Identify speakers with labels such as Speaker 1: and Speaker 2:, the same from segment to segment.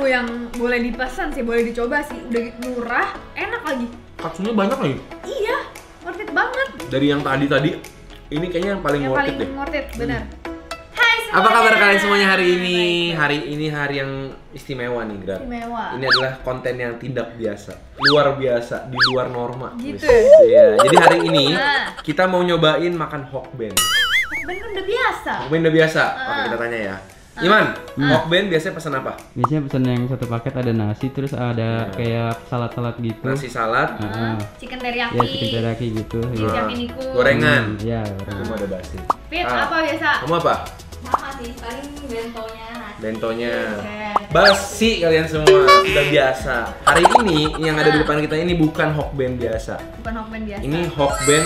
Speaker 1: yang boleh dipesan sih, boleh dicoba sih. Udah gitu murah, enak lagi.
Speaker 2: Katsunya banyak lagi.
Speaker 1: Iya, worth it banget.
Speaker 2: Dari yang tadi, ini kayaknya yang paling worth it deh.
Speaker 1: Worth it, benar. Hai semuanya.
Speaker 2: Apa kabar kalian semuanya hari ini? Hari ini hari yang istimewa nih, Gra.
Speaker 1: Istimewa.
Speaker 2: Ini adalah konten yang tidak biasa, luar biasa, di luar norma.
Speaker 1: Gitu.
Speaker 2: Iya. Jadi hari ini kita mau nyobain makan hokben.
Speaker 1: Hokben kan udah biasa.
Speaker 2: Hokben udah biasa. Oke, kita tanya ya. Iman, hokben biasanya pesan apa?
Speaker 3: Biasanya pesan yang satu paket ada nasi, terus ada kayak salad-salad gitu.
Speaker 2: Nasi salad,
Speaker 1: Chicken
Speaker 3: Ya
Speaker 1: teriyaki.
Speaker 3: chicken teriyaki gitu.
Speaker 1: Chicken
Speaker 3: Ya.
Speaker 1: yakiniku.
Speaker 2: gorengan.
Speaker 3: Ya,
Speaker 2: Kamu ada basi.
Speaker 1: Fit, apa biasa?
Speaker 2: Kamu apa?
Speaker 1: Sama sih, paling bentonya nasi.
Speaker 2: Bentonya.
Speaker 1: Oke.
Speaker 2: Basi kalian semua, sudah biasa. Hari ini yang ada di depan kita ini bukan hokben biasa.
Speaker 1: Bukan hokben biasa.
Speaker 2: Ini hokben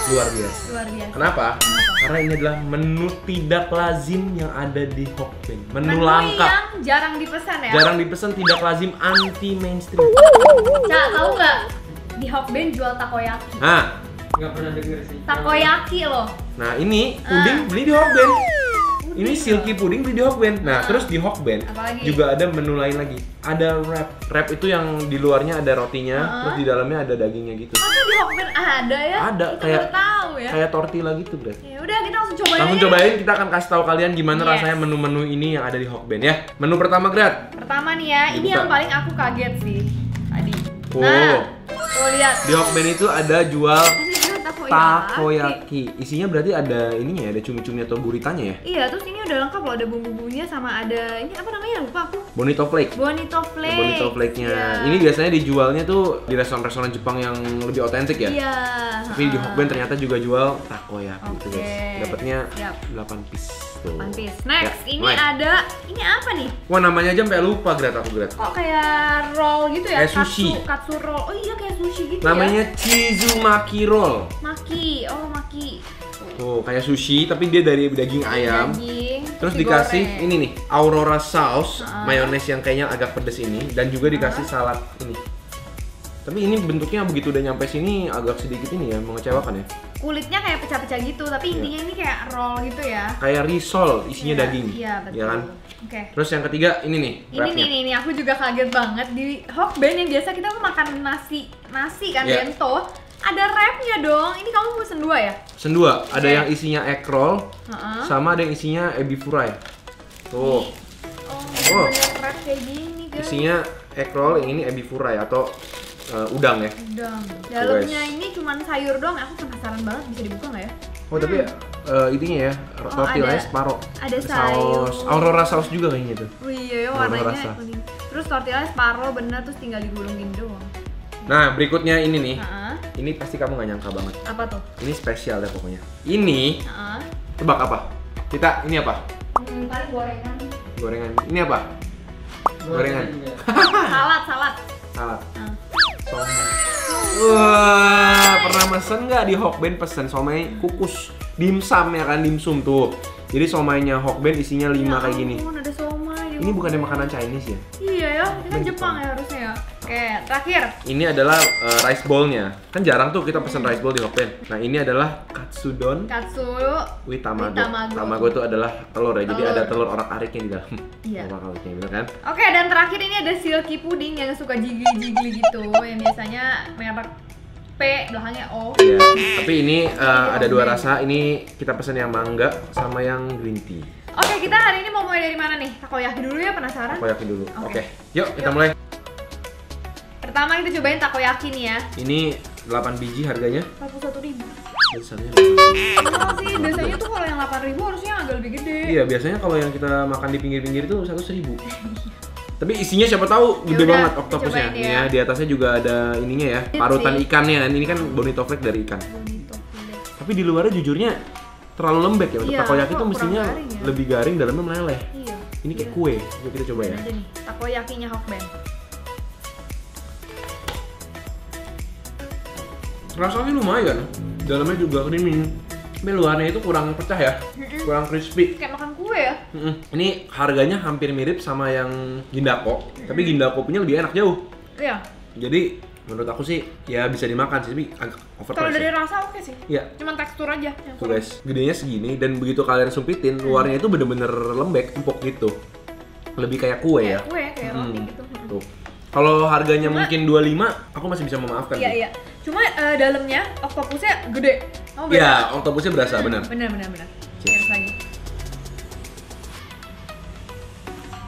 Speaker 2: luar biasa.
Speaker 1: Luar biasa.
Speaker 2: Kenapa? Karena ini adalah menu tidak lazim yang ada di hokben. Menu langka.
Speaker 1: yang jarang dipesan ya.
Speaker 2: Jarang dipesan, tidak lazim, anti mainstream.
Speaker 1: Cak, tahu nggak? Di hokben jual takoyaki.
Speaker 2: Nah,
Speaker 3: nggak pernah denger sih.
Speaker 1: Takoyaki loh.
Speaker 2: nah ini puding beli di hokben. Ini silky puding beli di hokben. Nah, terus di hokben
Speaker 1: Apalagi?
Speaker 2: juga ada menu lain lagi. Ada wrap. Wrap itu yang di luarnya ada rotinya, terus di dalamnya ada dagingnya gitu.
Speaker 1: Masa di hokben ada ya?
Speaker 2: Ada,
Speaker 1: Kita
Speaker 2: kayak-
Speaker 1: baru tahu ya.
Speaker 2: Kayak tortilla gitu, Bre.
Speaker 1: Ya udah kita langsung cobain.
Speaker 2: Langsung
Speaker 1: aja.
Speaker 2: cobain, kita akan kasih tahu kalian gimana
Speaker 1: Yes.
Speaker 2: rasanya menu-menu ini yang ada di hokben ya. Menu pertama, Grat.
Speaker 1: Pertama nih ya, ini
Speaker 2: Dibuka.
Speaker 1: yang paling aku kaget sih tadi.
Speaker 2: Oh.
Speaker 1: Nah, tuh lihat.
Speaker 2: Di hokben itu ada jual
Speaker 1: Ini juga
Speaker 2: takoyaki. Isinya berarti ada ininya ya, ada cumi-cumi atau guritanya ya.
Speaker 1: Iya, terus ini udah lengkap loh, ada bumbu-bumbunya sama ada ini apa namanya? Lupa aku.
Speaker 2: Bonito flake.
Speaker 1: Bonito flake.
Speaker 2: Bonito flake-nya.
Speaker 1: Iya.
Speaker 2: Ini biasanya dijualnya tuh di restoran-restoran Jepang yang lebih otentik ya.
Speaker 1: Iya.
Speaker 2: Tapi di hokben ternyata juga jual takoyaki gitu,
Speaker 1: Oke.
Speaker 2: guys. Dapatnya
Speaker 1: Siap.
Speaker 2: 8 piece tuh.
Speaker 1: One piece. Next,
Speaker 2: Ya,
Speaker 1: ini
Speaker 2: mulai.
Speaker 1: ada ini apa nih?
Speaker 2: Wah, namanya aja sampai lupa, Grat, aku, Grat.
Speaker 1: Kok kayak roll gitu ya?
Speaker 2: Kayak sushi.
Speaker 1: Katsu roll. Oh iya kayak sushi gitu
Speaker 2: Namanya
Speaker 1: ya.
Speaker 2: Chizumaki roll.
Speaker 1: Maki. Oh, maki.
Speaker 2: Tuh, kayak sushi tapi dia dari daging ayam.
Speaker 1: Daging.
Speaker 2: Terus
Speaker 1: digoreng.
Speaker 2: dikasih ini nih, Aurora sauce, mayones yang kayaknya agak pedes ini, dan juga dikasih salad ini. Tapi ini bentuknya begitu udah nyampe sini agak sedikit ini ya, mengecewakan ya.
Speaker 1: Kulitnya kayak pecah-pecah gitu, tapi intinya ini kayak roll gitu ya.
Speaker 2: Kayak risol, isinya
Speaker 1: Iya,
Speaker 2: daging.
Speaker 1: Iya, betul.
Speaker 2: Ya kan?
Speaker 1: Oke.
Speaker 2: Terus yang ketiga ini nih,
Speaker 1: Ini
Speaker 2: wrapnya.
Speaker 1: nih, aku juga kaget banget di hokben yang biasa kita tuh makan nasi kan
Speaker 2: Iya.
Speaker 1: bento. Ada wrapnya dong. Ini kamu pesen 2 ya?
Speaker 2: Pesen dua, ada
Speaker 1: Oke.
Speaker 2: yang isinya egg roll,
Speaker 1: Heeh.
Speaker 2: sama ada yang isinya ebi fry. Tuh,
Speaker 1: Oh,
Speaker 2: Oh.
Speaker 1: bener wrap kayak gini guys.
Speaker 2: isinya egg roll, yang ini ebi fry atau udang ya.
Speaker 1: Udang. Dalamnya ini cuman sayur doang. Aku penasaran banget bisa dibuka nggak ya?
Speaker 2: Oh tapi ininya ya, tortillanya
Speaker 1: ada-
Speaker 2: separuh.
Speaker 1: ada
Speaker 2: Saus,
Speaker 1: sayur.
Speaker 2: Aurora saus juga kayaknya tuh.
Speaker 1: Oh iya,
Speaker 2: Warna
Speaker 1: warnanya
Speaker 2: rasa.
Speaker 1: kuning. Terus tortillanya separuh bener, terus tinggal digulungin doang.
Speaker 2: Nah, berikutnya ini nih.
Speaker 1: Heeh.
Speaker 2: Ini pasti kamu nggak nyangka banget.
Speaker 1: Apa tuh?
Speaker 2: Ini spesial deh pokoknya. Ini,
Speaker 1: Heeh.
Speaker 2: tebak apa? Kita, ini apa?
Speaker 1: Paling gorengan.
Speaker 2: Gorengan. Ini apa? Gorengan.
Speaker 1: Salad.
Speaker 2: Salad.
Speaker 1: Heeh.
Speaker 2: Somai. Wah, pernah mesen nggak di hokben pesen somai kukus? Dimsum ya kan, dimsum tuh. Jadi somainya hokben isinya 5 kayak gini.
Speaker 1: Ya ampun, ada somai.
Speaker 2: Ini bukannya makanan Chinese ya?
Speaker 1: Iya ya, ini kan Jepang ya harusnya ya. Oke, terakhir.
Speaker 2: Ini adalah rice bowl-nya. Kan jarang tuh kita pesen rice bowl di hokben. Nah, ini adalah katsudon
Speaker 1: Katsu.
Speaker 2: with tamago.
Speaker 1: With tamago.
Speaker 2: Tamago itu adalah telur ya. Jadi
Speaker 1: Telur.
Speaker 2: ada telur orak-ariknya di dalam.
Speaker 1: Iya.
Speaker 2: Orak-ariknya bener kan?
Speaker 1: Oke, dan terakhir ini ada silky pudding yang suka jigli-jigli gitu, yang biasanya merek P, belakangnya O.
Speaker 2: Iya. Tapi ini ada dua rasa. Ini kita pesen yang mangga sama yang green tea.
Speaker 1: Oke, kita hari ini mau mulai dari mana nih? Takoyaki dulu ya, penasaran?
Speaker 2: Takoyaki dulu.
Speaker 1: Oke.
Speaker 2: Oke. Yuk kita
Speaker 1: Yuk.
Speaker 2: mulai.
Speaker 1: Pertama kita cobain takoyaki nih ya.
Speaker 2: Ini 8 biji harganya.
Speaker 1: 41.000.
Speaker 2: Biasanya.
Speaker 1: Kenapa sih? Biasanya tuh kalau yang 8.000 harusnya agak lebih gede.
Speaker 2: Iya, biasanya kalau yang kita makan di pinggir-pinggir itu 100.000. Tapi isinya siapa tahu gede
Speaker 1: Yaudah,
Speaker 2: banget oktopusnya.
Speaker 1: cobain
Speaker 2: Nih
Speaker 1: ya.
Speaker 2: ya, di atasnya juga ada ininya ya,
Speaker 1: Lihat
Speaker 2: parutan
Speaker 1: sih.
Speaker 2: ikannya kan. Ini kan bonito flake dari ikan.
Speaker 1: Bonito fillet.
Speaker 2: Tapi di luarnya jujurnya terlalu lembek ya. Untuk
Speaker 1: Iya,
Speaker 2: takoyaki
Speaker 1: kok
Speaker 2: tuh mestinya
Speaker 1: kurang garing ya?
Speaker 2: lebih garing, dalamnya meleleh.
Speaker 1: Iya.
Speaker 2: Ini kayak kue. Yuk kita coba ya.
Speaker 1: Aja nih, takoyakinya hokben.
Speaker 2: Rasanya lumayan. Dalamnya juga creamy. Tapi luarnya itu kurang pecah ya. Kurang crispy.
Speaker 1: Kayak makan kue ya.
Speaker 2: Ini harganya hampir mirip sama yang Gindako, tapi Gindako punya lebih enak jauh.
Speaker 1: Iya.
Speaker 2: Jadi menurut aku sih ya bisa dimakan sih, tapi agak
Speaker 1: Kalau
Speaker 2: overpriced.
Speaker 1: dari
Speaker 2: Ya.
Speaker 1: rasa oke sih.
Speaker 2: Iya.
Speaker 1: Cuman tekstur aja yang
Speaker 2: Tuh
Speaker 1: kurang.
Speaker 2: guys, gedenya segini dan begitu kalian sumpitin, luarnya itu bener-bener lembek, empuk gitu. Lebih kayak kue ya.
Speaker 1: Kayak kue, kayak roti gitu.
Speaker 2: Tuh. Kalau harganya
Speaker 1: Cuma-
Speaker 2: mungkin 25, aku masih bisa memaafkan.
Speaker 1: Iya
Speaker 2: sih.
Speaker 1: iya. Cuma dalamnya oktopusnya gede. Oh,
Speaker 2: Iya, oktopusnya berasa benar.
Speaker 1: Bener. Cheers lagi.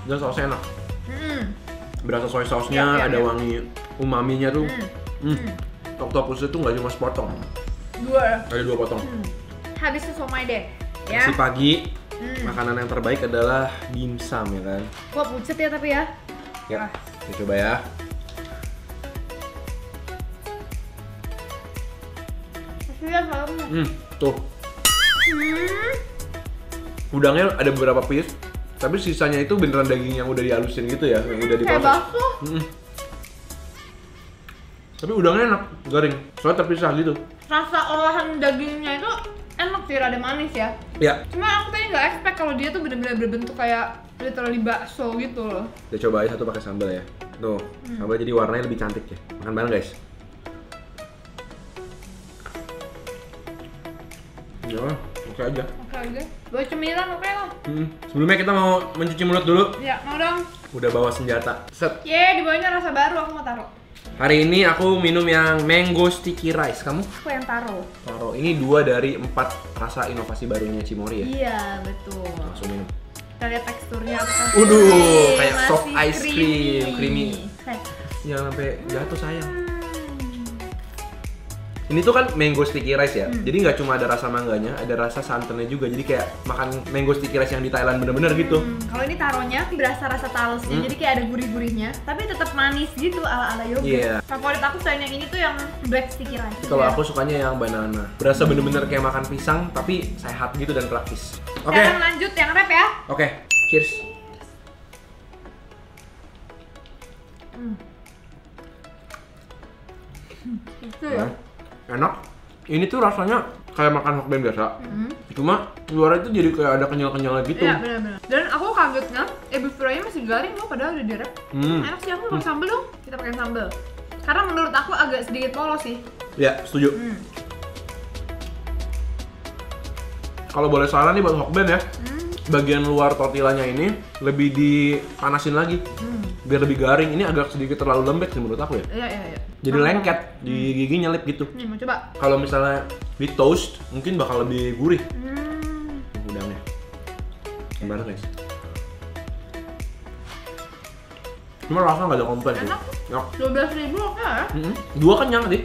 Speaker 2: Dan sausnya enak. Berasa soy sausnya,
Speaker 1: Iya,
Speaker 2: ada
Speaker 1: iya.
Speaker 2: wangi umaminya tuh. Oktopusnya tuh nggak cuma sepotong,
Speaker 1: Dua.
Speaker 2: ada 2 potong.
Speaker 1: Habis itu somai deh. Ya.
Speaker 2: Masih pagi, makanan yang terbaik adalah dimsum ya kan.
Speaker 1: Gua pucet ya tapi ya.
Speaker 2: Ya,
Speaker 1: Ah.
Speaker 2: kita coba ya.
Speaker 1: Lihat malamnya.
Speaker 2: Tuh. Udangnya ada beberapa piece, tapi sisanya itu beneran daging yang udah dihalusin gitu ya, yang udah
Speaker 1: Kayak
Speaker 2: diproses.
Speaker 1: bakso.
Speaker 2: Tapi udangnya enak, garing. Soalnya terpisah gitu.
Speaker 1: Rasa olahan dagingnya itu enak sih, rada manis ya.
Speaker 2: Ya,
Speaker 1: Cuma aku tadi nggak expect kalau dia tuh bener-bener berbentuk kayak literally bakso gitu loh.
Speaker 2: kita coba aja satu pakai sambal ya. Tuh, sambal jadi warnanya lebih cantik ya. Makan bareng guys. Ya, oke aja.
Speaker 1: Oke aja. Buat cemilan oke lah.
Speaker 2: Sebelumnya kita mau mencuci mulut dulu.
Speaker 1: Ya, mau dong.
Speaker 2: Udah bawa senjata. Set.
Speaker 1: Ye, di bawahnya rasa baru aku mau taruh.
Speaker 2: Hari ini aku minum yang mango sticky rice. Kamu?
Speaker 1: Aku yang taruh.
Speaker 2: Taruh. Ini 2 dari 4 rasa inovasi barunya Cimory ya.
Speaker 1: Iya, betul.
Speaker 2: Langsung minum.
Speaker 1: Kita lihat teksturnya apa.
Speaker 2: Waduh, kayak
Speaker 1: Masih
Speaker 2: soft ice cream, creamy.
Speaker 1: Eh,
Speaker 2: Jangan sampai jatuh sayang. Ini tuh kan mango sticky rice ya. Jadi nggak cuma ada rasa mangganya, ada rasa santannya juga. Jadi kayak makan mango sticky rice yang di Thailand bener-bener gitu.
Speaker 1: Kalau ini taruhnya berasa rasa talusnya, jadi kayak ada gurih-gurihnya, tapi tetap manis gitu ala-ala yogurt.
Speaker 2: Iya.
Speaker 1: Favorit aku selain yang ini tuh yang black sticky rice.
Speaker 2: Tapi kalau aku sukanya yang banana. Berasa bener-bener kayak makan pisang, tapi sehat gitu dan praktis. Oke,
Speaker 1: Sekarang lanjut yang rap ya.
Speaker 2: oke, cheers.
Speaker 1: Itu ya.
Speaker 2: Enak. Ini tuh rasanya kayak makan hokben biasa. Cuma luar itu jadi kayak ada kenyal-kenyalnya gitu.
Speaker 1: Iya benar-benar. Dan aku kagetnya, beef fry-nya masih garing loh, padahal udah direp. Enak sih, aku pakai sambal dong. Kita pakai sambal. Karena menurut aku agak sedikit polos sih.
Speaker 2: Ya, setuju. Kalau boleh saran nih buat hokben ya, bagian luar tortillanya ini lebih dipanasin lagi, biar lebih garing. Ini agak sedikit terlalu lembek sih menurut aku ya.
Speaker 1: Iya.
Speaker 2: Jadi lengket, di gigi nyelip gitu.
Speaker 1: Nih mau coba.
Speaker 2: Kalau misalnya di toast, mungkin bakal lebih gurih. Udangnya. Gimana guys? Cuma rasa nggak ada komplain sih.
Speaker 1: Enak.
Speaker 2: Ya.
Speaker 1: 12.000 oke ya.
Speaker 2: 2 kenyang nih.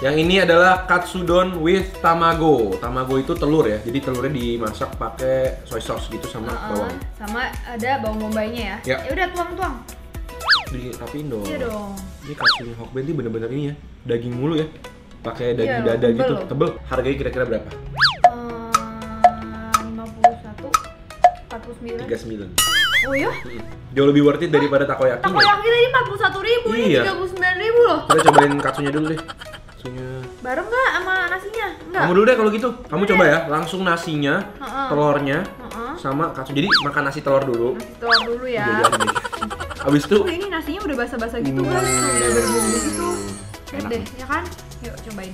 Speaker 2: Yang ini adalah katsudon with tamago. Tamago itu telur ya, jadi telurnya dimasak pakai soy sauce gitu sama bawang.
Speaker 1: Sama ada bawang bombaynya ya.
Speaker 2: Ya.
Speaker 1: Ya udah tuang-tuang.
Speaker 2: Dirapiin dong.
Speaker 1: Iya dong.
Speaker 2: Ini katsudon hokben ini bener-bener ini ya, daging mulu ya. Pakai daging
Speaker 1: Iya,
Speaker 2: dada
Speaker 1: tebel
Speaker 2: gitu,
Speaker 1: loh.
Speaker 2: tebel. Harganya kira-kira berapa?
Speaker 1: 51, 49.
Speaker 2: 39.
Speaker 1: Oh ya?
Speaker 2: Jauh lebih worth it daripada takoyaki.
Speaker 1: Takoyaki tadi 41.000, ini
Speaker 2: Iya.
Speaker 1: 39.000 loh.
Speaker 2: Kita cobain katsunya dulu deh. Katsunya.
Speaker 1: Bareng nggak sama nasinya? Enggak.
Speaker 2: Kamu dulu deh kalau gitu. Kamu coba ya, langsung nasinya, telurnya,
Speaker 1: Heeh.
Speaker 2: sama katsu. Jadi makan nasi telur dulu.
Speaker 1: Nasi telur dulu ya.
Speaker 2: Jajarin nih. Abis itu
Speaker 1: Oh, ini nasinya udah basah-basah gitu guys, tuh udah berbumbu gitu. Lihat
Speaker 2: Enak
Speaker 1: deh,
Speaker 2: nih.
Speaker 1: ya kan? Yuk cobain.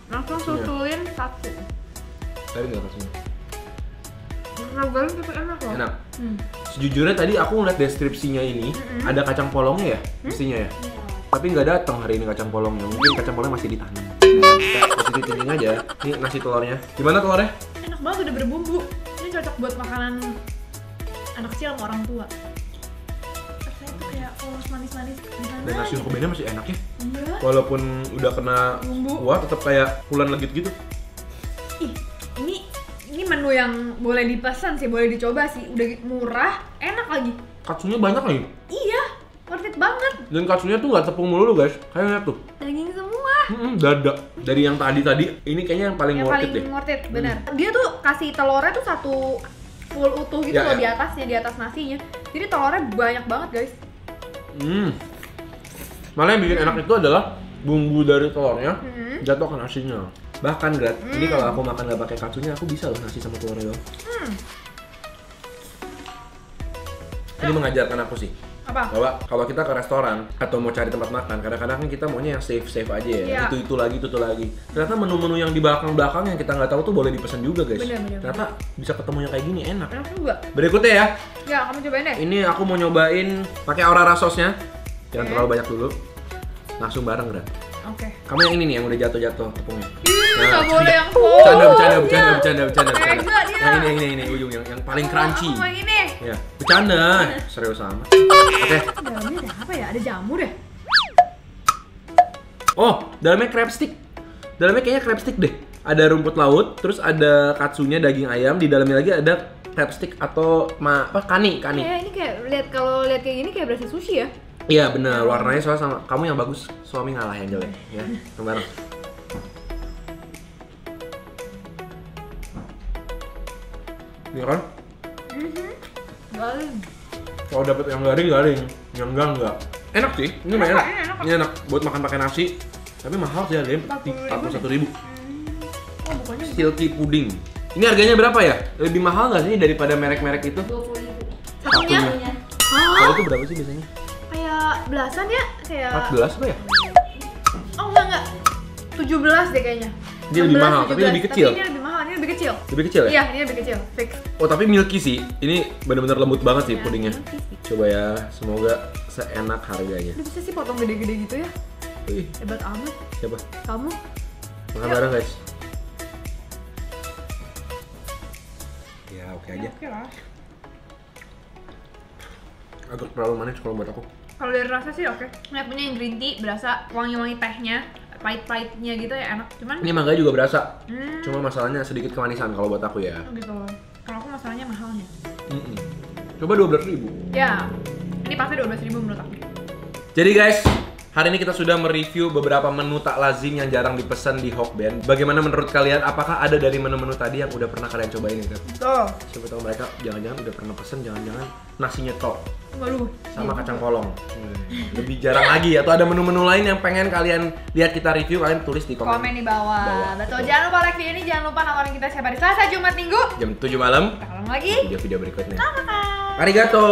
Speaker 1: Langsung susulin satu.
Speaker 2: Tadi nggak katsunya?
Speaker 1: Garing tapi enak loh.
Speaker 2: Enak. Sejujurnya tadi aku ngeliat deskripsinya ini ada kacang polongnya ya, mestinya ya. Tapi nggak datang hari ini kacang polongnya. Mungkin kacang polongnya masih ditanam. Masih ditinggal aja. Ini nasi telurnya. Gimana telurnya?
Speaker 1: Enak banget, udah berbumbu. Ini cocok buat makanan anak kecil sama orang tua. Rasanya tuh kayak polos manis-manis.
Speaker 2: Dan nasi hokbennya masih enak ya.
Speaker 1: Iya.
Speaker 2: Walaupun udah kena
Speaker 1: Bumbu.
Speaker 2: kuah, tetap kayak pulan legit gitu.
Speaker 1: Ih, ini menu yang boleh dipesan sih, boleh dicoba sih. Udah murah, enak lagi.
Speaker 2: Katsunya banyak lagi.
Speaker 1: Iya, worth it banget.
Speaker 2: Dan katsunya tuh nggak tepung melulu guys. Kayaknya tuh.
Speaker 1: Daging semua.
Speaker 2: Dada. Dari yang tadi, ini kayaknya yang paling
Speaker 1: Yang
Speaker 2: worth
Speaker 1: paling
Speaker 2: it deh.
Speaker 1: worth it, benar. Dia tuh kasih telurnya tuh satu full utuh gitu
Speaker 2: Ya,
Speaker 1: loh
Speaker 2: ya.
Speaker 1: di atasnya, di atas nasinya. Jadi telurnya banyak banget guys.
Speaker 2: Malah yang bikin enak itu adalah bumbu dari telurnya
Speaker 1: Hmm.
Speaker 2: jatuh ke nasinya. Bahkan Grat, ini kalau aku makan nggak pakai katsunya, aku bisa loh nasi sama telurnya doang. Ini mengajarkan aku sih,
Speaker 1: Apa?
Speaker 2: Bahwa kalau kita ke restoran atau mau cari tempat makan, kadang-kadang kan kita maunya yang safe aja ya.
Speaker 1: Iya.
Speaker 2: Itu lagi, itu lagi. Ternyata menu-menu yang di belakang yang kita nggak tahu tuh boleh dipesan juga guys.
Speaker 1: Bener.
Speaker 2: Ternyata bisa ketemu yang kayak gini enak.
Speaker 1: Enak juga.
Speaker 2: Berikutnya ya,
Speaker 1: Ya, kamu cobain deh.
Speaker 2: ini aku mau nyobain pakai Aurora sausnya. Jangan
Speaker 1: Oke.
Speaker 2: terlalu banyak dulu. Langsung bareng Ran.
Speaker 1: Oke.
Speaker 2: Kamu yang ini nih yang udah jatuh tepungnya.
Speaker 1: Nggak boleh yang
Speaker 2: Bercanda.
Speaker 1: Tega dia.
Speaker 2: Yang ini ujung yang paling crunchy.
Speaker 1: Aku mau yang ini.
Speaker 2: Ya, bercanda. Serius amat. Oke.
Speaker 1: Dalamnya ada apa ya? Ada jamur ya?
Speaker 2: Oh, dalamnya crab stick. Dalamnya kayaknya crab stick deh. Ada rumput laut, terus ada katsunya daging ayam, di dalamnya lagi ada crab stick atau kani.
Speaker 1: Ini kayak kalau lihat kayak gini kayak berasa sushi ya.
Speaker 2: Iya benar, warnanya soalnya sama. Kamu yang bagus, suami ngalah yang jelek ya. Bareng. Ini kan?
Speaker 1: Galing.
Speaker 2: Kalau dapet yang garing, yang enggak. Enak sih, ini lumayan enak.
Speaker 1: Ini enak.
Speaker 2: Ini enak buat makan pakai nasi. Tapi mahal sih harganya, 41.000.
Speaker 1: Oh, bukannya
Speaker 2: Silky pudding. Ini harganya berapa ya? Lebih mahal nggak sih daripada merek-merek itu?
Speaker 4: 20.000.
Speaker 1: satunya?
Speaker 2: Kalau itu berapa sih biasanya?
Speaker 1: Kayak belasan ya? Kayak
Speaker 2: 14 apa ya?
Speaker 1: Oh enggak 17 deh kayaknya.
Speaker 2: Dia lebih
Speaker 1: 16,
Speaker 2: mahal, tapi
Speaker 1: 17.
Speaker 2: lebih kecil.
Speaker 1: Tapi ini lebih mahal, ini lebih kecil.
Speaker 2: Lebih kecil ya?
Speaker 1: Iya, ini lebih kecil, fix.
Speaker 2: Oh tapi milky sih. Ini benar-benar lembut banget sih
Speaker 1: Ya,
Speaker 2: pudingnya.
Speaker 1: milky sih.
Speaker 2: Coba ya, semoga seenak harganya.
Speaker 1: Lu bisa sih potong gede-gede gitu ya?
Speaker 2: Wih,
Speaker 1: Hebat amat.
Speaker 2: siapa?
Speaker 1: Kamu?
Speaker 2: Makan
Speaker 1: Yuk.
Speaker 2: bareng guys. Ya oke aja.
Speaker 1: Oke lah.
Speaker 2: Agak terlalu manis kalau buat aku.
Speaker 1: Kalau dari rasa sih oke. Ini punya yang green tea, berasa wangi-wangi tehnya, pahit-pahitnya gitu ya enak. Cuman
Speaker 2: Ini mangga juga berasa.
Speaker 1: Hmm.
Speaker 2: Cuma masalahnya sedikit kemanisan kalau buat aku ya.
Speaker 1: gitu. Kalau aku masalahnya mahalnya.
Speaker 2: Mm-mm. Coba 12.000.
Speaker 1: Ya, ini pasti 12.000 menurut aku.
Speaker 2: Jadi guys, hari ini kita sudah mereview beberapa menu tak lazim yang jarang dipesan di Hokben. Bagaimana menurut kalian? Apakah ada dari menu-menu tadi yang udah pernah kalian cobain itu?
Speaker 1: Tuh,
Speaker 2: Siapa tahu mereka jangan-jangan udah pernah pesen, jangan-jangan nasinya tok
Speaker 1: waduh.
Speaker 2: sama kacang polong. Lebih jarang lagi atau ada menu-menu lain yang pengen kalian lihat kita review, kalian tulis di komen.
Speaker 1: Komen di bawah. Betul.
Speaker 2: Betul.
Speaker 1: Jangan lupa like video ini, jangan lupa nontonin kita setiap hari Selasa, Jumat, Minggu.
Speaker 2: Jam 7 malam.
Speaker 1: Kita ketemu lagi.
Speaker 2: Video-video berikutnya.
Speaker 1: Bye.
Speaker 2: Arigato.